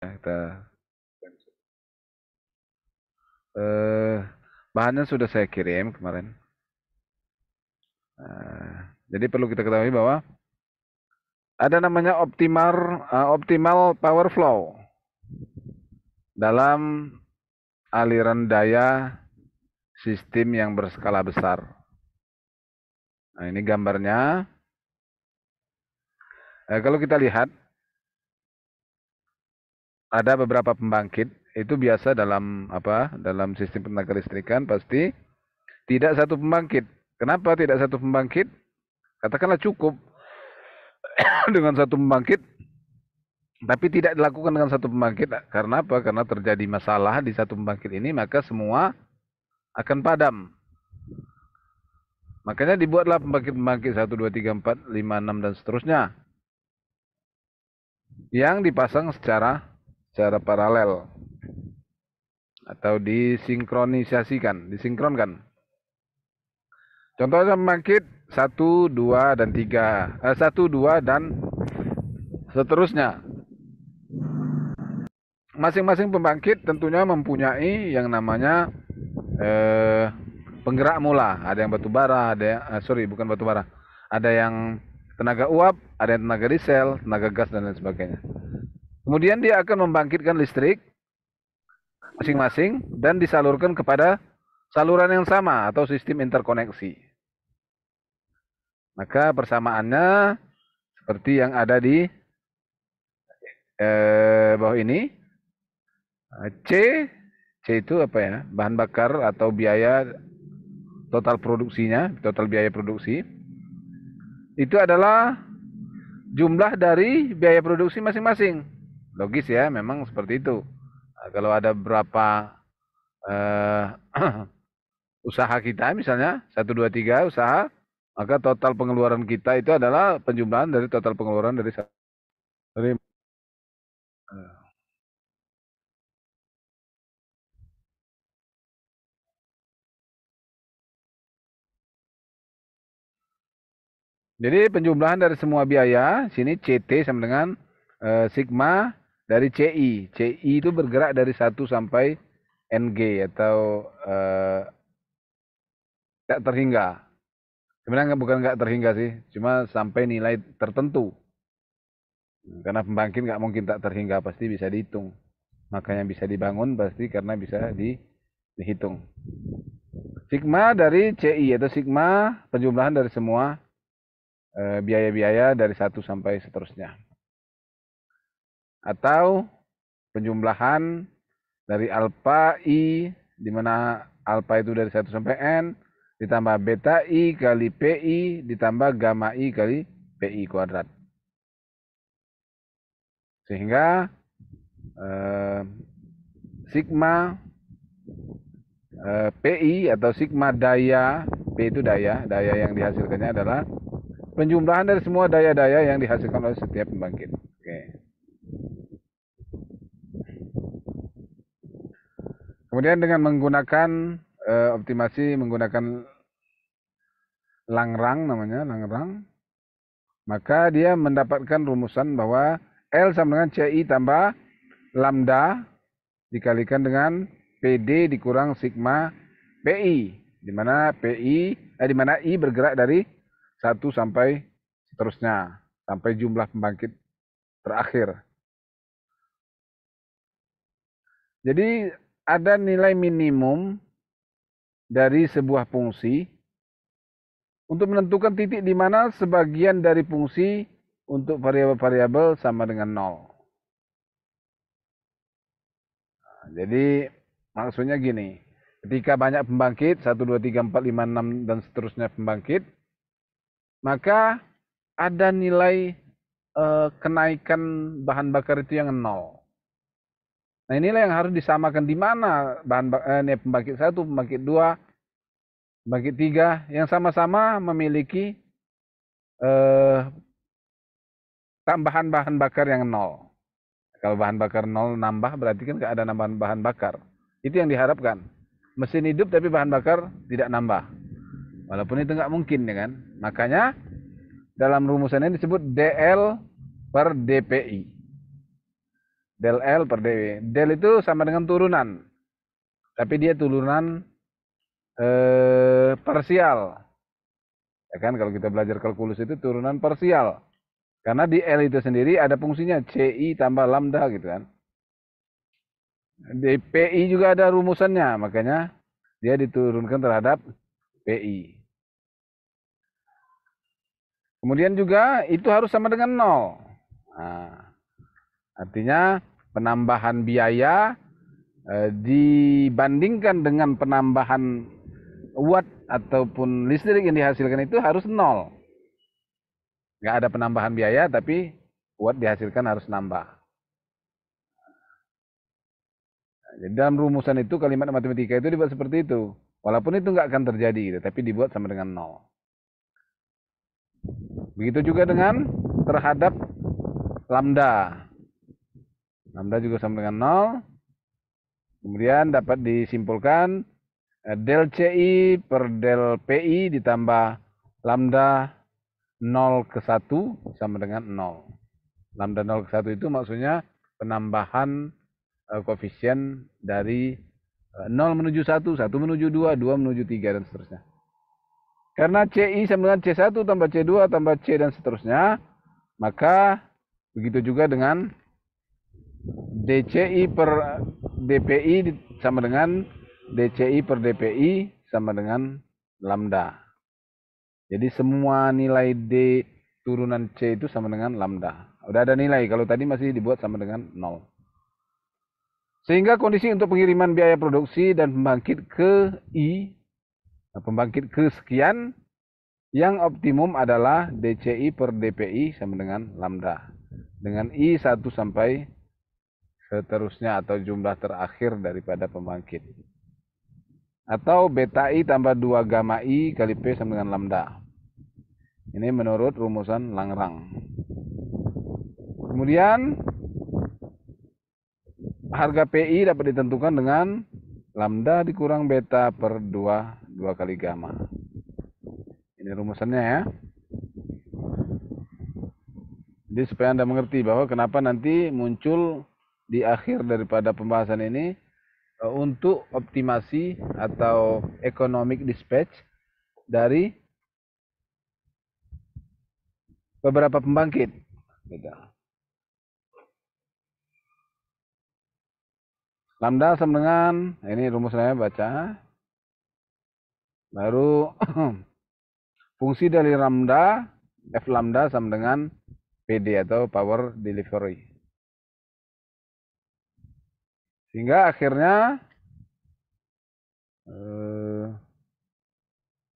Kita eh, bahannya sudah saya kirim kemarin. Eh, jadi perlu kita ketahui bahwa ada namanya optimal power flow dalam aliran daya sistem yang berskala besar. Nah, ini gambarnya. Kalau kita lihat ada beberapa pembangkit itu biasa dalam dalam sistem tenaga listrikan pasti tidak satu pembangkit. Kenapa tidak satu pembangkit? Katakanlah cukup dengan satu pembangkit, tapi tidak dilakukan dengan satu pembangkit. Karena apa? Karena terjadi masalah di satu pembangkit ini, maka semua akan padam. Makanya dibuatlah pembangkit-pembangkit 1, 2, 3, 4, 5, 6, dan seterusnya. Yang dipasang secara paralel. Atau disinkronkan. Contohnya pembangkit 1, 2, dan 3. 1, 2, dan seterusnya. Masing-masing pembangkit tentunya mempunyai yang namanya penggerak mula. Ada yang batu bara, bukan batu bara. Ada yang tenaga uap, ada yang tenaga diesel, tenaga gas, dan lain sebagainya. Kemudian dia akan membangkitkan listrik masing-masing dan disalurkan kepada saluran yang sama atau sistem interkoneksi. Maka persamaannya seperti yang ada di bawah ini. C itu apa ya? Bahan bakar atau biaya total produksinya, total biaya produksi. Itu adalah jumlah dari biaya produksi masing-masing. Logis ya, memang seperti itu. Nah, kalau ada berapa usaha kita misalnya, 1, 2, 3 usaha, maka total pengeluaran kita itu adalah penjumlahan dari total pengeluaran dari jadi penjumlahan dari semua biaya, sini CT sama dengan sigma dari CI. CI itu bergerak dari 1 sampai NG atau tak terhingga. Sebenarnya bukan nggak terhingga sih, cuma sampai nilai tertentu. Karena pembangkit nggak mungkin tak terhingga, pasti bisa dihitung. Makanya bisa dibangun pasti karena bisa dihitung. Sigma dari CI atau sigma penjumlahan dari semua biaya-biaya dari 1 sampai seterusnya. Atau penjumlahan dari alfa I, di mana alfa itu dari 1 sampai N, ditambah beta I kali PI, ditambah gamma I kali PI kuadrat. Sehingga sigma PI atau sigma daya, P itu daya yang dihasilkannya adalah penjumlahan dari semua daya-daya yang dihasilkan oleh setiap pembangkit. Oke. Kemudian dengan menggunakan optimasi menggunakan Langrang namanya, Langrang, maka dia mendapatkan rumusan bahwa L sama dengan CI tambah lambda dikalikan dengan PD dikurang sigma PI, di mana I bergerak dari 1 sampai seterusnya, sampai jumlah pembangkit terakhir. Jadi ada nilai minimum dari sebuah fungsi untuk menentukan titik di mana sebagian dari fungsi untuk variabel-variabel sama dengan 0. Nah, jadi maksudnya gini, ketika banyak pembangkit, 1, 2, 3, 4, 5, 6, dan seterusnya pembangkit, maka ada nilai kenaikan bahan bakar itu yang 0. Nah, inilah yang harus disamakan di mana pembangkit 1, pembangkit 2, pembangkit 3 yang sama-sama memiliki tambahan bahan bakar yang 0. Kalau bahan bakar 0 nambah berarti kan nggak ada nambahan bahan bakar. Itu yang diharapkan. Mesin hidup tapi bahan bakar tidak nambah. Walaupun itu nggak mungkin ya kan. Makanya dalam rumusan ini disebut DL per DPI. Del L per dW. Del itu sama dengan turunan. Tapi dia turunan parsial. Ya kan, kalau kita belajar kalkulus itu turunan parsial. Karena di L itu sendiri ada fungsinya CI tambah lambda gitu kan. Di PI juga ada rumusannya, makanya dia diturunkan terhadap PI. Kemudian juga itu harus sama dengan 0. Nah, artinya penambahan biaya dibandingkan dengan penambahan watt ataupun listrik yang dihasilkan itu harus 0. Nggak ada penambahan biaya, tapi watt dihasilkan harus nambah. Jadi dalam rumusan itu kalimat matematika itu dibuat seperti itu. Walaupun itu nggak akan terjadi, gitu, tapi dibuat sama dengan 0. Begitu juga dengan terhadap lambda. Lambda juga sama dengan 0. Kemudian dapat disimpulkan del CI per del PI ditambah lambda 0 ke 1 sama dengan 0. Lambda 0 ke 1 itu maksudnya penambahan koefisien dari 0 menuju 1, 1 menuju 2, 2 menuju 3, dan seterusnya. Karena CI sama dengan C1 tambah C2 tambah C dan seterusnya, maka begitu juga dengan DCI per DPI sama dengan DCI per DPI sama dengan lambda. Jadi semua nilai D turunan C itu sama dengan lambda. Udah ada nilai, kalau tadi masih dibuat sama dengan 0. Sehingga kondisi untuk pengiriman biaya produksi dan pembangkit ke I, pembangkit ke sekian, yang optimum adalah DCI per DPI sama dengan lambda. Dengan I 1 sampai seterusnya atau jumlah terakhir daripada pembangkit. Atau beta I tambah 2 gamma I kali P sama dengan lambda. Ini menurut rumusan Langrang. Kemudian harga PI dapat ditentukan dengan lambda dikurang beta per 2 kali gamma. Ini rumusannya ya. Jadi supaya Anda mengerti bahwa kenapa nanti muncul di akhir daripada pembahasan ini untuk optimasi atau economic dispatch dari beberapa pembangkit. Lambda sama dengan, ini rumusnya baca. Baru fungsi dari lambda, F lambda sama dengan PD atau power delivery. Sehingga akhirnya